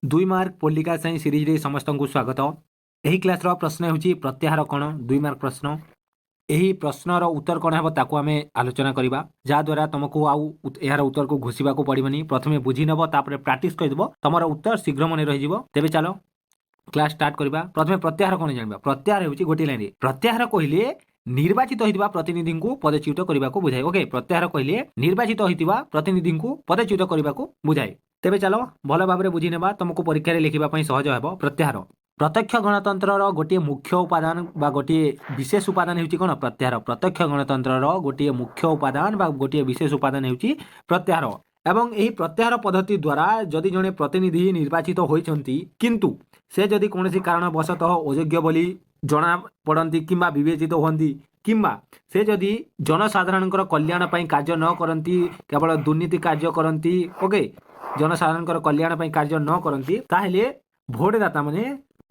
दुई mark political science series रे समस्त को स्वागत। यही क्लास प्रश्न होची प्रत्याहार कौन 2 मार्क प्रश्न। यही प्रश्नर उत्तर कौन है ताकू आम आलोचना करवा जहाद्वारा तुमको यार उत्तर को घोषिबा को पड़ोनी। प्रथमे बुझी नब तापर प्राक्टिस करदेव तुम उत्तर शीघ्र मन रही। तेरे चलो क्लास स्टार्ट करवा। प्रथमे प्रत्याहार कौन जानवा। प्रत्याहार होची गोटे लाइन प्रत्याहार कहले निर्वाचित होइतिबा प्रतिनिधि को पदच्युत करने को बुझाए। ओके प्रत्याहार कहले निर्वाचित होइतिबा प्रतिनिधि को पदच्युत करने को बुझाए। तेरे चलो भल भाव बुझी नेबा तुमको परीक्षा लिखा सहज हे। प्रत्याहार प्रत्यक्ष गणतंत्र गोटे मुख्य उपादान बा गोटे विशेष उपादान होची कोन प्रत्याहार। प्रत्यक्ष गणतंत्र गोटे मुख्य उपादान बा गोटे विशेष उपादान होची प्रत्याहार। एवं यही प्रत्याहार पद्धति द्वारा जदि जड़े प्रतिनिधि निर्वाचित होइछंती किंतु से जदि कौन कारणवशतः अयोग्य बोली जना पड़ती किंबा विवेचित होती किंबा से जदि जनसाधारण कल्याण पर कार्य न करती केवल दुर्नीति कार्य करती ओके जनसाधारण कल्याण पर कार्य न करती ताहले भोटदाता माने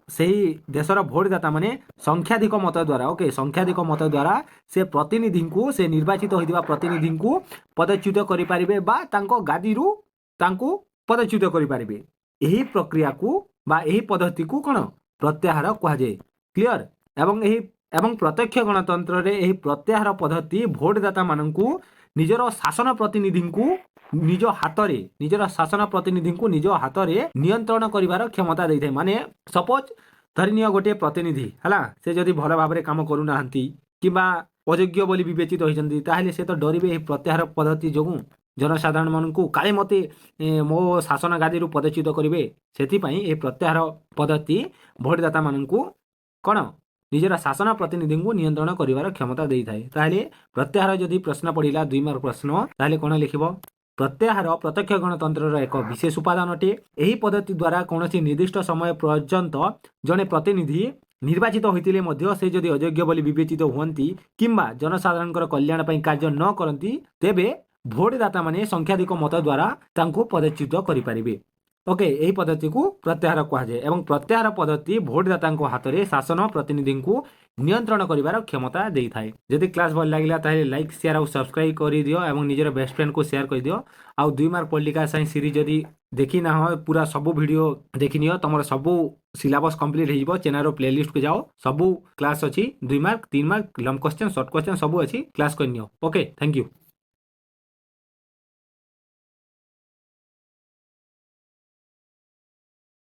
सही देशर भोटदाता माने संख्याधिक मत द्वारा ओके संख्याधिक मत द्वारा से प्रतिनिधि को से निर्वाचित होइतिबा प्रतिनिधि को पदच्युत करि पारिबे बा तांको गादीरू तांको पदच्युत करि पारिबे। एही प्रक्रिया को बा एही पद्धति को कोन प्रत्याहार कहा जाए। क्लियर। एवं प्रत्यक्ष गणतंत्र रे एही प्रत्याहार पद्धति भोटदाता माननकू निजर शासन प्रतिनिधि को निज हाथ में निजर शासन प्रतिनिधि को निज हाथ में नियंत्रण करिवार क्षमता देइथाय। माने सपोज धरिनिय गोटे प्रतिनिधि हला से जदि भल भाव में काम करू नाहंती किबा अयोग्य बोली विवेचित होइछंती ताहले से तो डरिबे प्रत्याहार पद्धति जोगु जनसाधारण मानकू काले मते मो शासन गादी पदच्युत करिवे। सेथिपई ए प्रत्याहार पद्धति भोटदाता मानकू कोन निजर शासन प्रतिनिधि को नियंत्रण करिवार क्षमता देइथाय। ताहले प्रत्याहार जदि प्रश्न पड़िला 2 मार्क प्रश्न ताहले कोन लिखिबो। प्रत्याहार प्रत्यक्ष गणतंत्र एक विशेष उपादान अटे। यही पद्धति द्वारा कौन निर्दिष्ट समय पर्यंत जड़े प्रतिनिधि निर्वाचित होते से जदि अयोग्य बोली विवेचित हुंती किंबा जनसाधारण कल्याण पर कार्य न करती तेबे भोटदाता माने संख्याधिक मत द्वारा तांको पदच्युत करें। ओके यही पद्धति को प्रत्याहार कहुए। एवं प्रत्याहार पद्धति भोटदाता हाथ में शासन प्रतिनिधि को नियंत्रण करिवार क्षमता देई थाए। जदि क्लास भल लागिला ताहे लाइक शेयर और सब्सक्राइब कर दियो एवं निजर बेस्ट फ्रेंड को शेयर कर दियो। आउ 2 मार्क पॉलिटिकल साइंस सीरीज जदि देखी ना हो पूरा सबू वीडियो देखि नियो तुम सबू सिलेबस कंप्लीट हो जिवो। चैनल रो प्लेलिस्ट को जाओ सबू क्लास अच्छी 2 मार्क 3 मार्क लंब क्वेश्चन शॉर्ट क्वेश्चन सबू अच्छी क्लास कर नियो। Okay thank you.